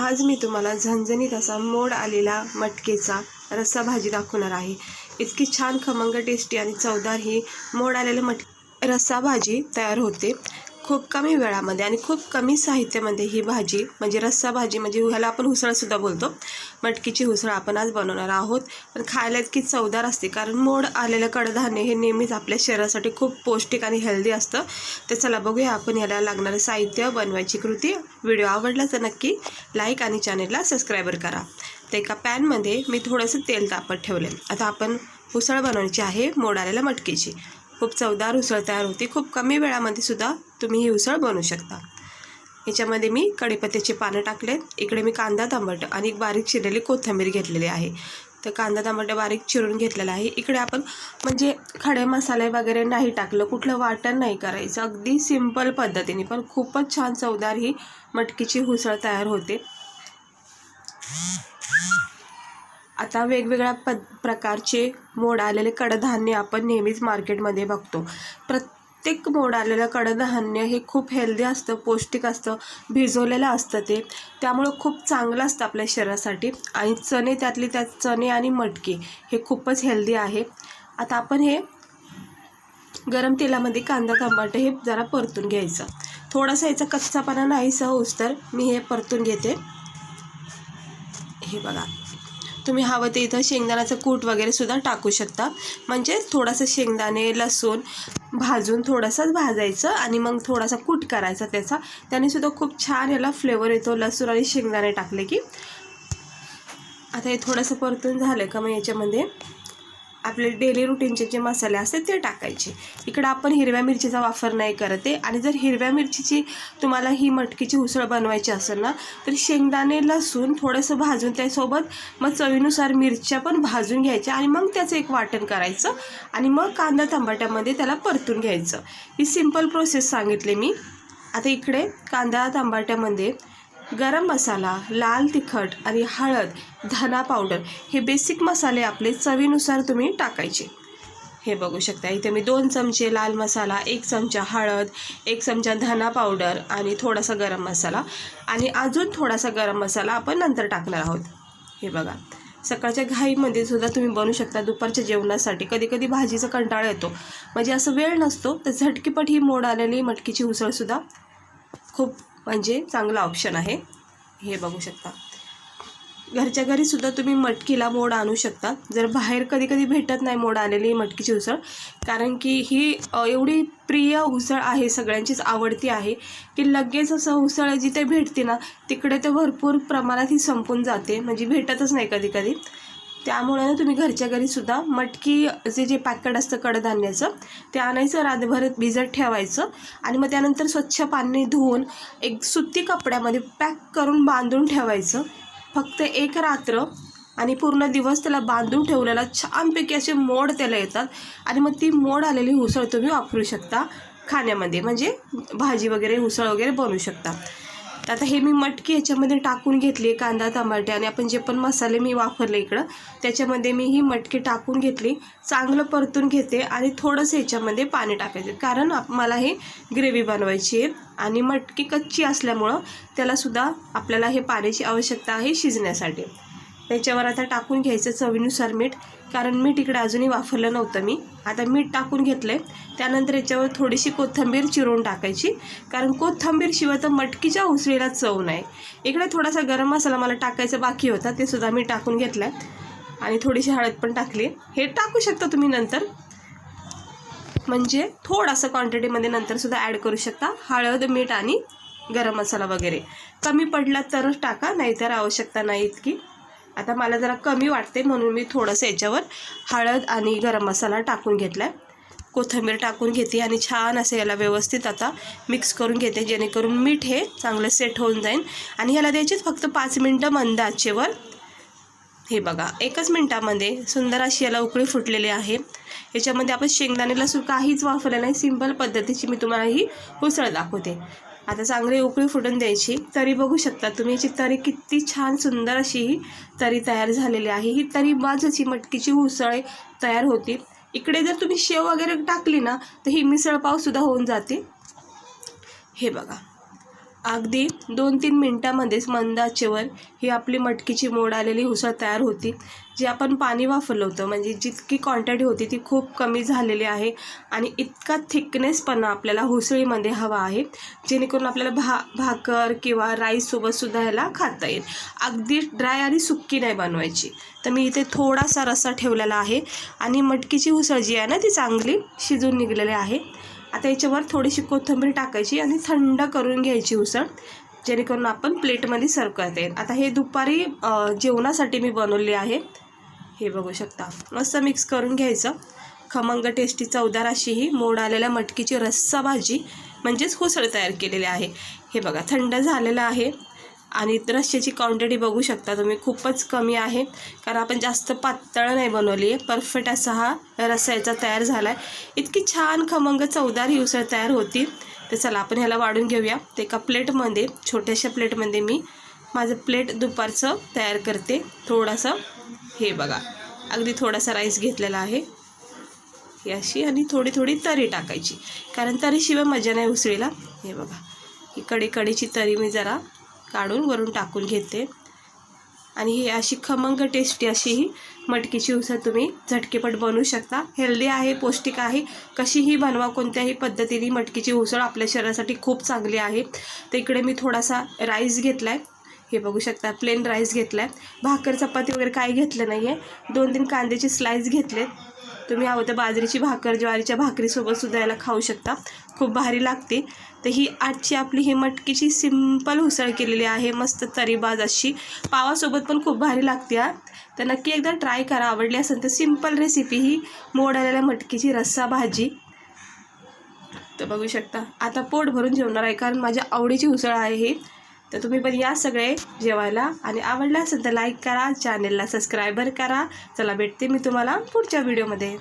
आज मी तुम्हाला झणझणीत असा मोड आलेला मटकीचा रस्सा भाजी दाखवणार आहे। इतकी छान खमंग टेस्टी आणि चवदार ही मोड आलेला रस्सा भाजी तयार होते खूप कमी वेळामध्ये आणि खूप कमी साहित्यामध्ये। ही भाजी म्हणजे रस्सा भाजी म्हणजे ह्याला आपण उसळ सुद्धा बोलतो। मटकीची उसळ आपण आज बनवणार आहोत, पण खायला इतकी चवदार असते कारण मोड आलेलं कडधान्य हे नेहमीच आपल्या शरीरासाठी खूप पौष्टिक आणि हेल्दी असतं। तर चला बघूया आपण ह्याला लागणारे साहित्य, बनवायची कृती। व्हिडिओ आवडला तर नक्की लाईक आणि चॅनेलला सबस्क्राइबर करा। तर एका पॅनमध्ये मी थोडंसं तेल तापत ठेवले। आता आपण उसळ बनवायची आहे मोड आलेल्या मटकीची। खूप चवदार उसळ तयार होती, खूप कमी वेळामध्ये सुद्धा तुम्ही ही उसळ बनवू शकता। याच्यामध्ये मी कढीपत्त्याचे पानं टाकले, इकडे मी कांदा टमाटर आणि एक बारीक चिरलेली कोथिंबीर घेतलेली आहे। तर कांदा टमाटर बारीक चिरून घेतलेला आहे। इकडे आपण म्हणजे खडे मसाले वगैरे नाही टाकलं, कुठलं वाटण नाही करायचं, अगदी सिंपल पद्धतीने पण खूपच छान चवदार ही मटकीची उसळ तयार होते। आता वेगवेगळ्या प्रकारचे मोड आलेले कडधान्य आपण नेहमीच मार्केटमध्ये बघतो। प्रत्येक मोड आलेलं कडधान्य हे खूप हेल्दी असतं, पौष्टिक असतं, भिजवलेलं असतं ते, त्यामुळे खूप चांगलं असतं आपल्या शरीरासाठी। आणि चणे, त्यातली त्यात चणे आणि मटकी हे खूपच हेल्दी आहे। आता आपण हे गरम तेलामध्ये कांदा टमाटर हे जरा परतून घ्यायचं। थोडासा याचा कच्चापणा नाहीसा होईस्तोवर मी हे परतून घेते। हे बघा, तुम्ही हवं ते इथं शेंगदाण्याचं कूट वगैरे सुद्धा टाकू शकता। म्हणजे थोडंसं शेंगदाणे लसूण भाजून थोडंसंच भाजायचं आणि मग थोडासा कूट करायचा त्याचा, त्याने सुद्धा खूप छान याला फ्लेवर येतो लसूण आणि शेंगदाणे टाकले की। आता हे थोडंसं परतून झालं का मग याच्यामध्ये आपले डेली रुटीनचे जे मसाले असतात ते टाकायचे। इकडं आपण हिरव्या मिरचीचा वापर नाही करत आहे, आणि जर हिरव्या मिरचीची तुम्हाला ही मटकीची उसळ बनवायची असेल ना तर शेंगदाणे लसूण थोडंसं भाजून त्यासोबत मग चवीनुसार मिरच्या पण भाजून घ्यायच्या आणि मग त्याचं एक वाटण करायचं आणि मग कांदा टमाट्यामध्ये त्याला परतून घ्यायचं। ही सिंपल प्रोसेस सांगितली मी। आता इकडे कांदा टमाट्यामध्ये गरम मसाला, लाल तिखट आणि हळद, धना पावडर हे बेसिक मसाले आपले चवीनुसार तुम्ही टाकायचे। हे बघू शकता, इथे मी 2 चमचे लाल मसाला, 1 चमचा हळद, 1 चमचा धना पावडर आणि थोडासा गरम मसाला आणि अजून थोडासा गरम मसाला आपण नंतर टाकणार आहोत। हे बघा, सकाळच्या घाईमध्ये सुद्धा तुम्ही बनवू शकता, दुपारच्या जेवणासाठी। कधी कधी भाजीचा कंटाळा येतो, म्हणजे असं वेळ नसतो, तर झटकीपट ही मोड आलेली मटकीची उसळसुद्धा खूप म्हणजे चांगला ऑप्शन आहे। हे बघू शकता, घरच्या घरी सुद्धा तुम्ही मटकीला मोड आणू शकता। जर बाहेर कधी कधी भेटत नाही मोड आलेली मटकीची उसळ, कारण की ही एवढी प्रिय उसळ आहे, सगळ्यांचीच आवडती आहे की लगेच असं उसळ जिथे भेटते ना तिकडे ते भरपूर प्रमाणात ही संपून जाते, म्हणजे भेटतच नाही कधी कधी। त्यामुळे ना तुम्ही घरच्या घरी सुद्धा मटकी जे पॅकेट असतं कडधान्याचं ते आणायचं, रात्रभर भिजत ठेवायचं आणि मग त्यानंतर स्वच्छ पाण्याने धुवून एक सुती कपड्यामध्ये पॅक करून बांधून ठेवायचं। फक्त एक रात्र आणि पूर्ण दिवस त्याला बांधून ठेवलेला छानपैकी असे मोड त्याला येतात आणि मग ती मोड आलेली उसळ तुम्ही वापरू शकता खाण्यामध्ये, म्हणजे भाजी वगैरे उसळ वगैरे बनवू शकता। आता हे मी मटकी ह्याच्यामध्ये टाकून घेतली, कांदा टमाटे आणि आपण जे पण मसाले मी वापरले इकडं त्याच्यामध्ये मी ही मटकी टाकून घेतली, चांगलं परतून घेते आणि थोडंसं ह्याच्यामध्ये पाणी टाकायचं, कारण मला हे ग्रेव्ही बनवायची आहे आणि मटकी कच्ची असल्यामुळं त्यालासुद्धा आपल्याला हे पाण्याची आवश्यकता आहे शिजण्यासाठी। त्याच्यावर आता टाकून घ्यायचं चवीनुसार मीठ, कारण मीठ इकडे अजूनही वापरलं नव्हतं मी। आता मीठ टाकून घेतलं आहे, त्यानंतर याच्यावर थोडीशी कोथिंबीर चिरून टाकायची, कारण कोथिंबीर शिवाय तर मटकीच्या उसळीला चव नाही। इकडे थोडासा गरम मसाला मला टाकायचा बाकी होता, ते सुद्धा मी टाकून घेतला आहे आणि थोडीशी हळद पण टाकली। हे टाकू शकता तुम्ही नंतर, म्हणजे थोडासा क्वांटिटीमध्ये नंतर सुद्धा ॲड करू शकता, हळद मीठ आणि गरम मसाला वगैरे। कमी पडला तरच टाका, नाहीतर आवश्यकता नाही इतकी। आता मला जरा कमी वाटते म्हणून मी थोडंसं याच्यावर हळद आणि गरम मसाला टाकून घेतला आहे, कोथिंबीर टाकून घेते आणि छान असं याला व्यवस्थित आता मिक्स करून घेते, जेणेकरून मीठ हे चांगलं सेट होऊन जाईल। आणि ह्याला द्यायचीच फक्त 5 मिनटं मंद आचेवर। हे बघा, 1च मिनटामध्ये सुंदर अशी याला उकळी फुटलेली आहे। याच्यामध्ये आपण शेंगदाणे लसूण काहीच वापरलं नाही, सिंपल पद्धतीची मी तुम्हाला ही उसळ दाखवते। आता चांगली उकळी फुटून द्यायची। तरी बघू शकता तुम्ही, याची तरी किती छान सुंदर अशी ही तरी तयार झालेली आहे। ही तरी बाजूची मटकीची उसळ तयार होती। इकडे जर तुम्ही शेव वगैरे टाकली ना तर ही मिसळ पावसुद्धा होऊन जाते। हे बघा, अगदी 2-3 मिनटामध्येच मंद आचेवर ही आपली मटकीची मोड आलेली उसळ तयार होती. जी आपण पाणी वाफरलं होतं, म्हणजे जितकी क्वांटिटी होती ती खूप कमी झालेली आहे आणि इतका थिकनेसपणा आपल्याला उसळीमध्ये हवा आहे, जेणेकरून आपल्याला भाकर किंवा राईससोबतसुद्धा ह्याला खाता येईल. अगदी ड्राय आणि सुक्की नाही बनवायची. तर मी इथे थोडासा रस्सा ठेवलेला आहे आणि मटकीची उसळ जी आहे ना ती चांगली शिजून निघलेली आहे. आता याच्यावर थोडीशी कोथिंबीर टाकायची आणि थंड करून घ्यायची उसळ, जेणेकरून आपण प्लेटमध्ये सर्व करता येईल. आता हे दुपारी जेवणासाठी मी बनवले आहे. हे बघू शकता, मस्त मिक्स करून घ्यायचं. खमंग टेस्टी चवदार अशी ही मोड आलेल्या मटकीची रस्सा भाजी म्हणजेच उसळ तयार केलेली आहे. हे बघा थंड झालेलं आहे आणि रश्श्याची क्वांटिटी बघू शकता तुम्ही, खूपच कमी आहे, कारण आपण जास्त पातळ नाही बनवली आहे. परफेक्ट असा हा रस्सा याचा तयार झाला आहे. इतकी छान खमंग चवदार ही उसळ तयार होती. तर चला आपण ह्याला वाढून घेऊया. ते एका प्लेटमध्ये, छोट्याशा प्लेटमध्ये मी माझं प्लेट दुपारचं तयार करते. थोडंसं हे बघा, अगदी थोडासा राईस घेतलेला आहे ही अशी, आणि थोडी थोडी तरी टाकायची, कारण तरीशिवाय मजा नाही उसळीला. हे बघा, ही कढीची तरी मी जरा काढून वरून टाकून घेते. आणि ही अशी खमंग टेस्टी अशी ही मटकीची उसळ तुम्ही झटकेपट बनवू शकता. हेल्दी आहे, पौष्टिक आहे. कशीही बनवा, कोणत्याही पद्धतीने मटकीची उसळ आपल्या शरीरासाठी खूप चांगली आहे. तर इकडे मी थोडासा राईस घेतला आहे. हे बघू शकता, प्लेन राईस घेतला आहे. भाकर चपाती वगैरे काही घेतलं नाही आहे. 2-3 कांद्याचे स्लाईस घेतलेत. तुम्ही हवं तर बाजरीची भाकर, ज्वारीच्या भाकरीसोबतसुद्धा याला खाऊ शकता, खूप भारी लागते. तर ही आजची आपली ही मटकीची सिंपल उसळ केलेली आहे, मस्त तरीबाज अशी. पावासोबत पण खूप भारी लागते हा. तर नक्की एकदा ट्राय करा. आवडली असेल तर सिंपल रेसिपी ही मोड आलेल्या मटकीची रस्सा भाजी. तर बघू शकता, आता पोट भरून जेवणार आहे, कारण माझ्या आवडीची उसळ आहे ही. तर तुम्ही पण या सगळे जेवायला, आणि आवडलं असेल तर लाईक करा, चॅनेलला सबस्क्राईबर करा. चला भेटते मी तुम्हाला पुढच्या व्हिडिओमध्ये.